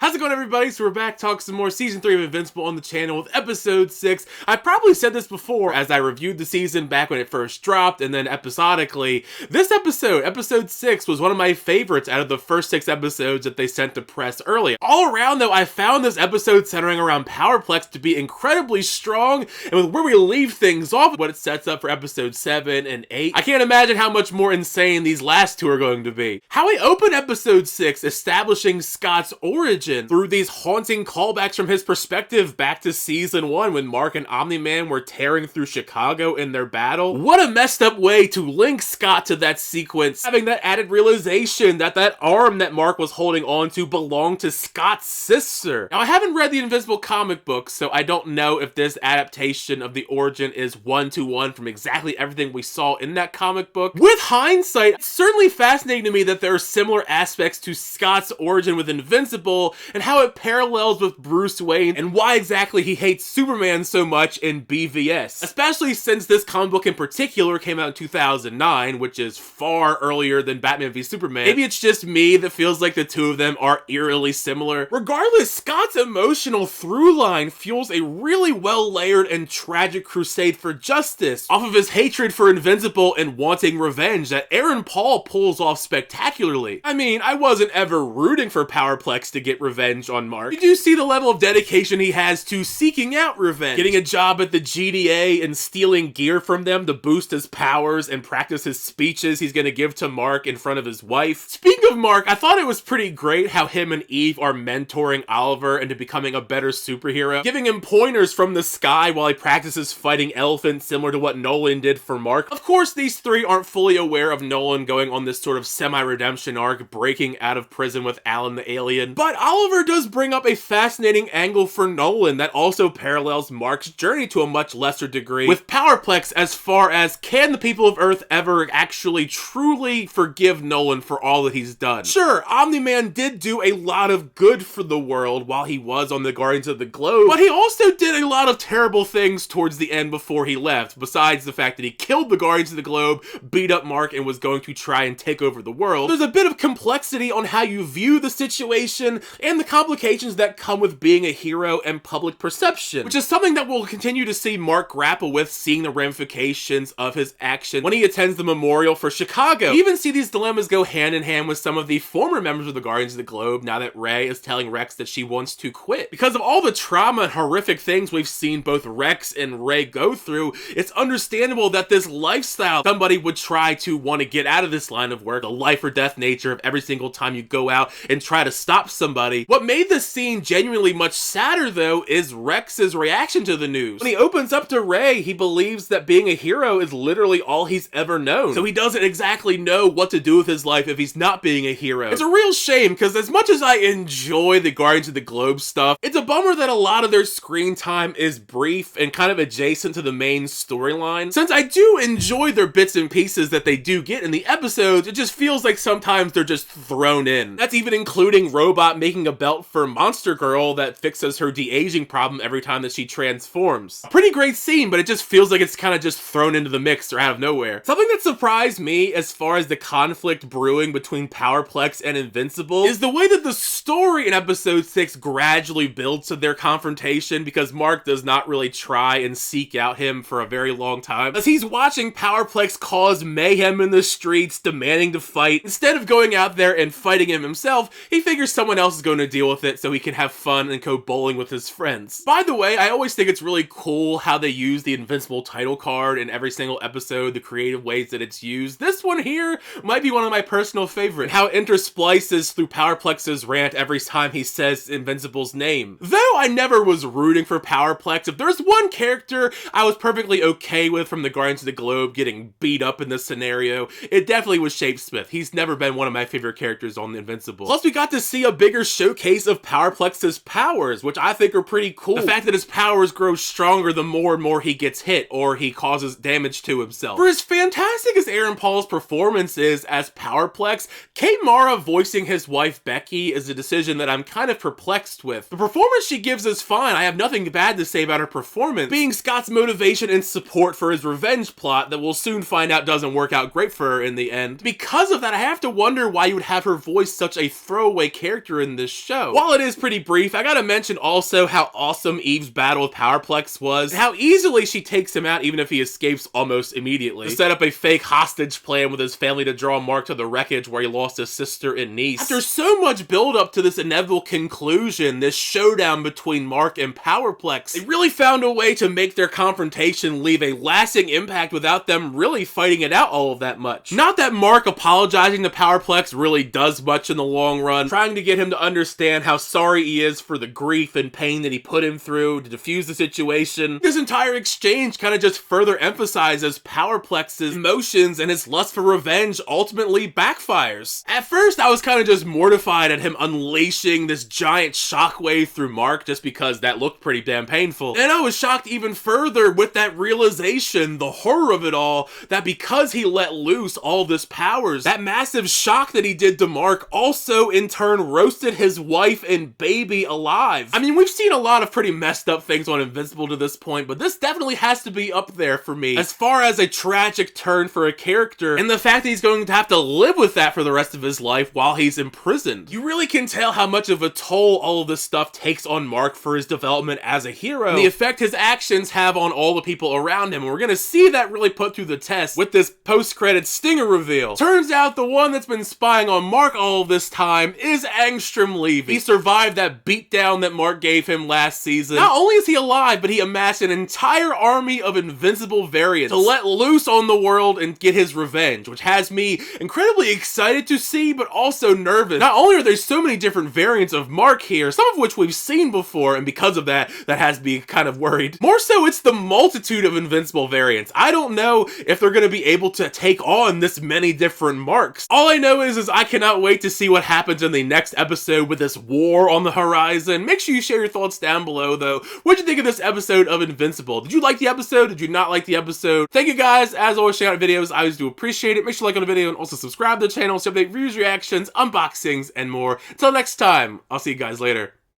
How's it going, everybody? So we're back talking some more Season 3 of Invincible on the channel with Episode 6. I probably said this before as I reviewed the season back when it first dropped, and then episodically. This episode, Episode 6, was one of my favorites out of the first 6 episodes that they sent to press early. All around, though, I found this episode centering around Powerplex to be incredibly strong, and with where we leave things off, what it sets up for Episode 7 and 8, I can't imagine how much more insane these last two are going to be. How we open Episode 6 establishing Scott's origin through these haunting callbacks from his perspective back to Season 1 when Mark and Omni-Man were tearing through Chicago in their battle. What a messed up way to link Scott to that sequence, having that added realization that that arm that Mark was holding on to belonged to Scott's sister. Now, I haven't read the Invincible comic book, so I don't know if this adaptation of the origin is one-to-one from exactly everything we saw in that comic book. With hindsight, it's certainly fascinating to me that there are similar aspects to Scott's origin with Invincible, and how it parallels with Bruce Wayne, and why exactly he hates Superman so much in BVS. Especially since this comic book in particular came out in 2009, which is far earlier than Batman v Superman. Maybe it's just me that feels like the two of them are eerily similar. Regardless, Scott's emotional through line fuels a really well-layered and tragic crusade for justice, off of his hatred for Invincible and wanting revenge that Aaron Paul pulls off spectacularly. I mean, I wasn't ever rooting for Powerplex to get revenge on Mark. Did you see the level of dedication he has to seeking out revenge? Getting a job at the GDA and stealing gear from them to boost his powers and practice his speeches he's gonna give to Mark in front of his wife. Speaking of Mark, I thought it was pretty great how him and Eve are mentoring Oliver into becoming a better superhero, giving him pointers from the sky while he practices fighting elephants, similar to what Nolan did for Mark. Of course, these three aren't fully aware of Nolan going on this sort of semi-redemption arc, breaking out of prison with Alan the alien, but Oliver does bring up a fascinating angle for Nolan that also parallels Mark's journey to a much lesser degree with Powerplex, as far as can the people of Earth ever actually truly forgive Nolan for all that he's done? Sure, Omni-Man did do a lot of good for the world while he was on the Guardians of the Globe, but he also did a lot of terrible things towards the end before he left, besides the fact that he killed the Guardians of the Globe, beat up Mark, and was going to try and take over the world. There's a bit of complexity on how you view the situation and the complications that come with being a hero and public perception, which is something that we'll continue to see Mark grapple with, seeing the ramifications of his action when he attends the memorial for Chicago. We even see these dilemmas go hand in hand with some of the former members of the Guardians of the Globe now that Rey is telling Rex that she wants to quit. Because of all the trauma and horrific things we've seen both Rex and Rey go through, it's understandable that this lifestyle somebody would try to want to get out of this line of work, the life or death nature of every single time you go out and try to stop somebody. What made this scene genuinely much sadder, though, is Rex's reaction to the news. When he opens up to Rey, he believes that being a hero is literally all he's ever known, so he doesn't exactly know what to do with his life if he's not being a hero. It's a real shame, because as much as I enjoy the Guardians of the Globe stuff, it's a bummer that a lot of their screen time is brief and kind of adjacent to the main storyline. Since I do enjoy their bits and pieces that they do get in the episodes, it just feels like sometimes they're just thrown in. That's even including Robot making a belt for Monster Girl that fixes her de-aging problem every time that she transforms. A pretty great scene, but it just feels like it's kind of just thrown into the mix or out of nowhere. Something that surprised me as far as the conflict brewing between Powerplex and Invincible is the way that the story in Episode 6 gradually builds to their confrontation, because Mark does not really try and seek out him for a very long time, as he's watching Powerplex cause mayhem in the streets, demanding to fight. Instead of going out there and fighting him himself, he figures someone else is going to deal with it so he can have fun and go bowling with his friends. By the way, I always think it's really cool how they use the Invincible title card in every single episode, the creative ways that it's used. This one here might be one of my personal favorites, how it intersplices through Powerplex's rant every time he says Invincible's name. Though I never was rooting for Powerplex, if there's one character I was perfectly okay with from the Guardians of the Globe getting beat up in this scenario, it definitely was Shapesmith. He's never been one of my favorite characters on Invincible. Plus, we got to see a bigger showcase of Powerplex's powers, which I think are pretty cool. The fact that his powers grow stronger the more and more he gets hit or he causes damage to himself. For as fantastic as Aaron Paul's performance is as Powerplex, Kate Mara voicing his wife Becky is a decision that I'm kind of perplexed with. The performance she gives is fine. I have nothing bad to say about her performance, being Scott's motivation and support for his revenge plot that we'll soon find out doesn't work out great for her in the end. Because of that, I have to wonder why you would have her voice such a throwaway character in this this show. While it is pretty brief, I gotta mention also how awesome Eve's battle with Powerplex was, and how easily she takes him out even if he escapes almost immediately. To set up a fake hostage plan with his family to draw Mark to the wreckage where he lost his sister and niece. After so much build up to this inevitable conclusion, this showdown between Mark and Powerplex, they really found a way to make their confrontation leave a lasting impact without them really fighting it out all of that much. Not that Mark apologizing to Powerplex really does much in the long run, trying to get him to understand how sorry he is for the grief and pain that he put him through to defuse the situation. This entire exchange kind of just further emphasizes Powerplex's emotions, and his lust for revenge ultimately backfires. At first, I was kind of just mortified at him unleashing this giant shockwave through Mark just because that looked pretty damn painful. And I was shocked even further with that realization, the horror of it all, that because he let loose all this powers, that massive shock that he did to Mark also in turn roasted his wife and baby alive. I mean, we've seen a lot of pretty messed up things on Invincible to this point, but this definitely has to be up there for me as far as a tragic turn for a character, and the fact that he's going to have to live with that for the rest of his life while he's imprisoned. You really can tell how much of a toll all of this stuff takes on Mark for his development as a hero, and the effect his actions have on all the people around him. And we're gonna see that really put through the test with this post-credit stinger reveal. Turns out the one that's been spying on Mark all of this time is Angstrom Levy. He survived that beatdown that Mark gave him last season. Not only is he alive, but he amassed an entire army of Invincible variants to let loose on the world and get his revenge, which has me incredibly excited to see, but also nervous. Not only are there so many different variants of Mark here, some of which we've seen before, and because of that, that has me kind of worried. More so, it's the multitude of Invincible variants. I don't know if they're going to be able to take on this many different Marks. All I know is I cannot wait to see what happens in the next episode with this war on the horizon. Make sure you share your thoughts down below, though. What'd you think of this episode of Invincible? Did you like the episode? Did you not like the episode? Thank you guys. As always, check out videos. I always do appreciate it. Make sure you like on the video and also subscribe to the channel to update reviews, reactions, unboxings, and more. Until next time, I'll see you guys later.